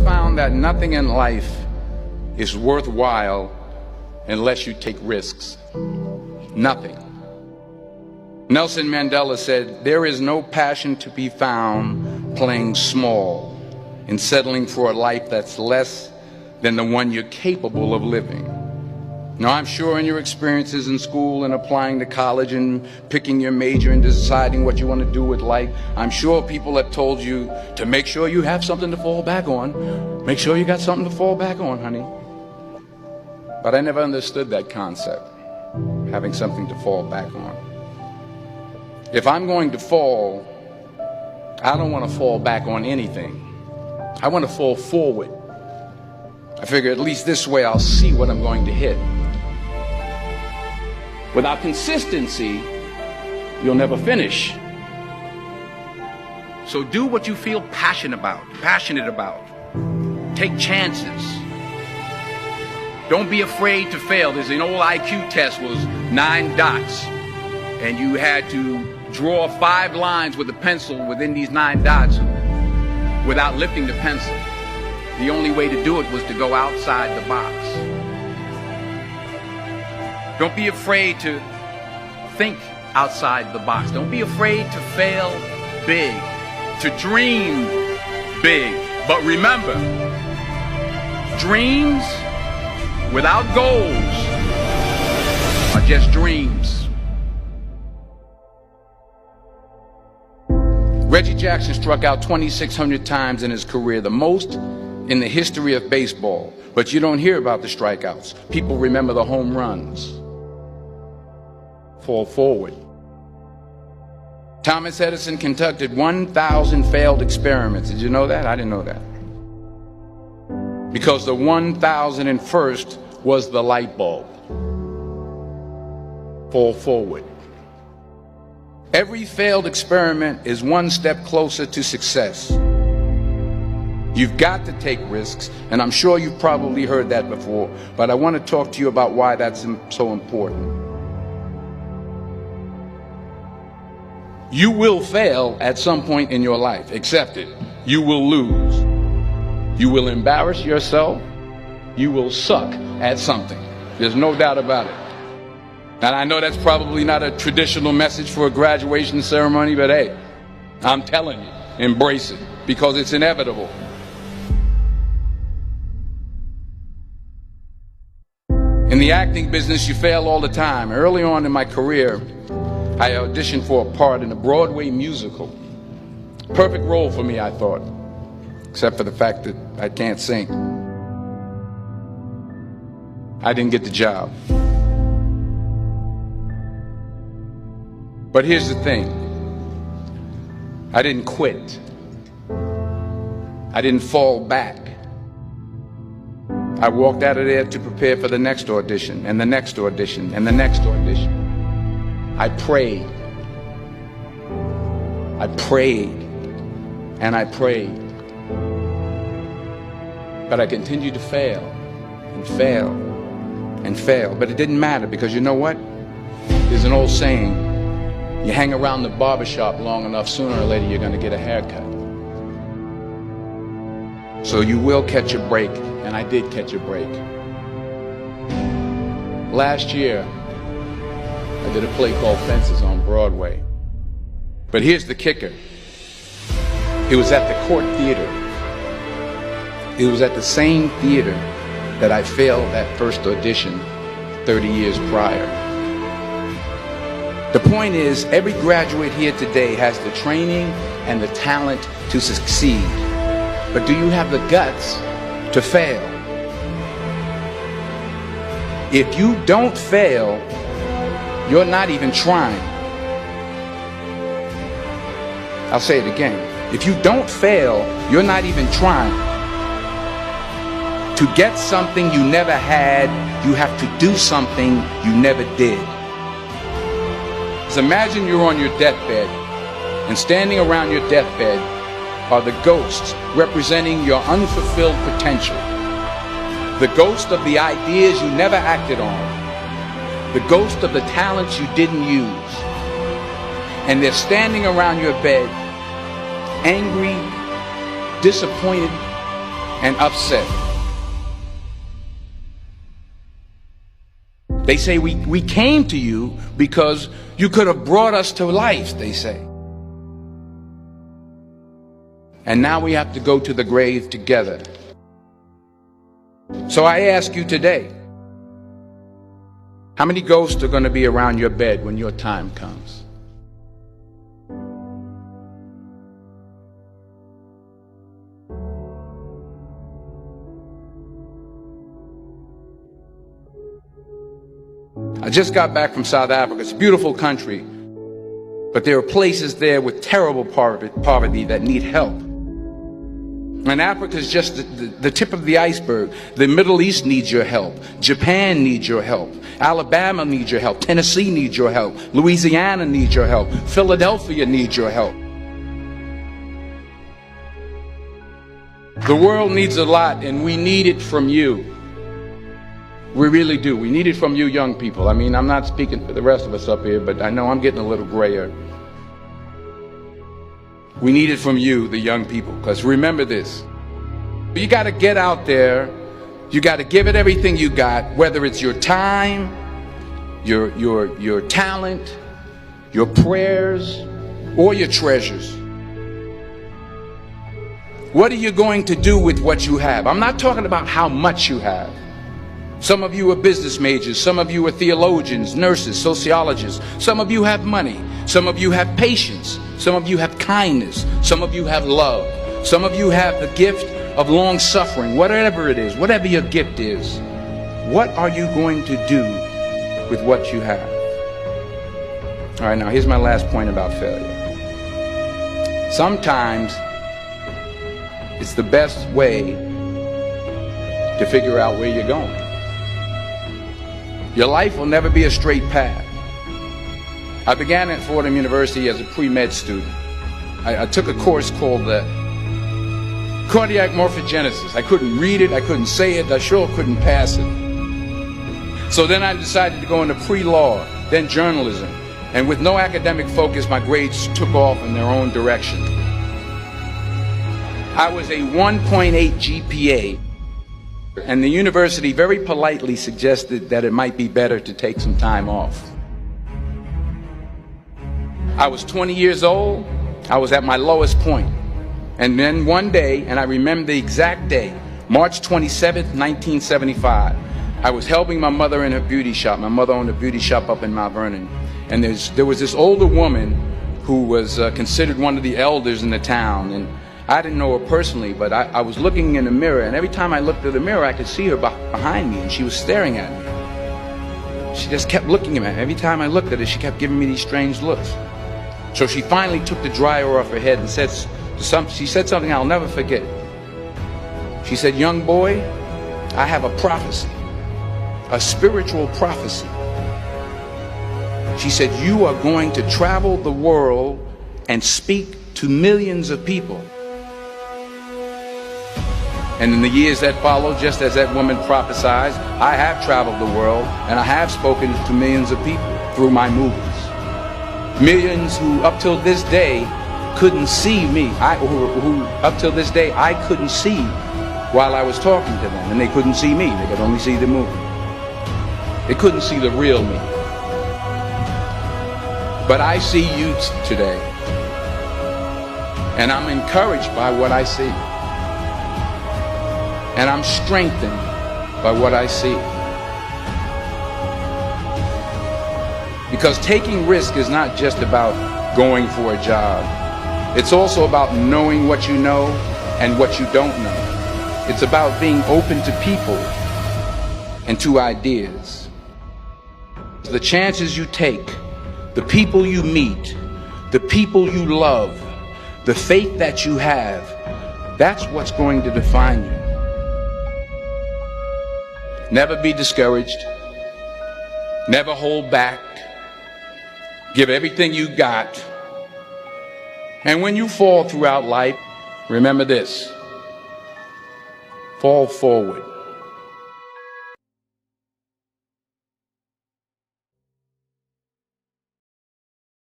found that nothing in life is worthwhile unless you take risks. Nothing. Nelson Mandela said, "There is no passion to be found playing small and settling for a life that's less than the one you're capable of living." Now, I'm sure in your experiences in school and applying to college and picking your major and deciding what you want to do with life, I'm sure people have told you to make sure you have something to fall back on. Make sure you got something to fall back on, honey. But I never understood that concept, having something to fall back on. If I'm going to fall, I don't want to fall back on anything. I want to fall forward. I figure at least this way I'll see what I'm going to hit. Without consistency, you'll never finish. So do what you feel passionate about. Take chances. Don't be afraid to fail. There's an old IQ test, was 9 dots, and you had to draw 5 lines with a pencil within these 9 dots without lifting the pencil. The only way to do it was to go outside the box. Don't be afraid to think outside the box. Don't be afraid to fail big, to dream big. But remember, dreams without goals are just dreams. Reggie Jackson struck out 2,600 times in his career, the most in the history of baseball. But you don't hear about the strikeouts. People remember the home runs. Fall forward. Thomas Edison conducted 1,000 failed experiments. Did you know that? I didn't know that. Because the 1,001st was the light bulb. Fall forward. Every failed experiment is one step closer to success. You've got to take risks, and I'm sure you've probably heard that before, but I want to talk to you about why that's so important. You will fail at some point in your life. Accept it. You will lose. You will embarrass yourself. You will suck at something. There's no doubt about it. And I know that's probably not a traditional message for a graduation ceremony, but hey, I'm telling you, embrace it, because it's inevitable. In the acting business, you fail all the time. Early on in my career, I auditioned for a part in a Broadway musical. Perfect role for me, I thought, except for the fact that I can't sing. I didn't get the job. But here's the thing. I didn't quit. I didn't fall back. I walked out of there to prepare for the next audition, and the next audition, and the next audition. I prayed. I prayed. And I prayed. But I continued to fail, and fail, and fail. But it didn't matter, because you know what? There's an old saying, you hang around the barbershop long enough, sooner or later you're going to get a haircut. So you will catch a break, and I did catch a break. Last year, I did a play called Fences on Broadway. But here's the kicker. It was at the Court Theater. It was at the same theater that I failed that first audition 30 years prior. The point is, every graduate here today has the training and the talent to succeed. But do you have the guts to fail? If you don't fail, you're not even trying. I'll say it again. If you don't fail, you're not even trying. To get something you never had, you have to do something you never did. So imagine you're on your deathbed, and standing around your deathbed are the ghosts representing your unfulfilled potential. The ghost of the ideas you never acted on. The ghost of the talents you didn't use. And they're standing around your bed, angry, disappointed, and upset. They say we came to you because you could have brought us to life, they say. And now we have to go to the grave together. So I ask you today, how many ghosts are going to be around your bed when your time comes? I just got back from South Africa. It's a beautiful country, but there are places there with terrible poverty that need help. And Africa is just the tip of the iceberg. The Middle East needs your help. Japan needs your help. Alabama needs your help. Tennessee needs your help. Louisiana needs your help. Philadelphia needs your help. The world needs a lot, and we need it from you. We really do. We need it from you young people. I mean, I'm not speaking for the rest of us up here, but I know I'm getting a little grayer. We need it from you, the young people, because remember this. You got to get out there. You got to give it everything you got, whether it's your time, your talent, your prayers, or your treasures. What are you going to do with what you have? I'm not talking about how much you have. Some of you are business majors. Some of you are theologians, nurses, sociologists. Some of you have money. Some of you have patience. Some of you have kindness. Some of you have love. Some of you have the gift of long suffering. Whatever it is, whatever your gift is, what are you going to do with what you have? All right, now here's my last point about failure. Sometimes it's the best way to figure out where you're going. Your life will never be a straight path. I began at Fordham University as a pre-med student. I took a course called cardiac morphogenesis. I couldn't read it, I couldn't say it, I sure couldn't pass it. So then I decided to go into pre-law, then journalism. And with no academic focus, my grades took off in their own direction. I was a 1.8 GPA. And the university very politely suggested that it might be better to take some time off. I was 20 years old. I was at my lowest point. And then one day, and I remember the exact day, March 27th, 1975, I was helping my mother in her beauty shop. My mother owned a beauty shop up in Mount Vernon. And there was this older woman who was considered one of the elders in the town. And I didn't know her personally, but I was looking in the mirror, and every time I looked at the mirror, I could see her behind me, and she was staring at me. She just kept looking at me. Every time I looked at her, she kept giving me these strange looks. So she finally took the dryer off her head and she said something I'll never forget. She said, "Young boy, I have a prophecy, a spiritual prophecy." She said, "You are going to travel the world and speak to millions of people." And in the years that followed, just as that woman prophesied, I have traveled the world and I have spoken to millions of people through my movies. Millions who up till this day couldn't see me. Who up till this day I couldn't see while I was talking to them, and they couldn't see me. They could only see the movie. They couldn't see the real me. But I see you today, and I'm encouraged by what I see. And I'm strengthened by what I see. Because taking risk is not just about going for a job. It's also about knowing what you know and what you don't know. It's about being open to people and to ideas. The chances you take, the people you meet, the people you love, the faith that you have, that's what's going to define you. Never be discouraged. Never hold back. Give everything you got. And when you fall throughout life, remember this: fall forward.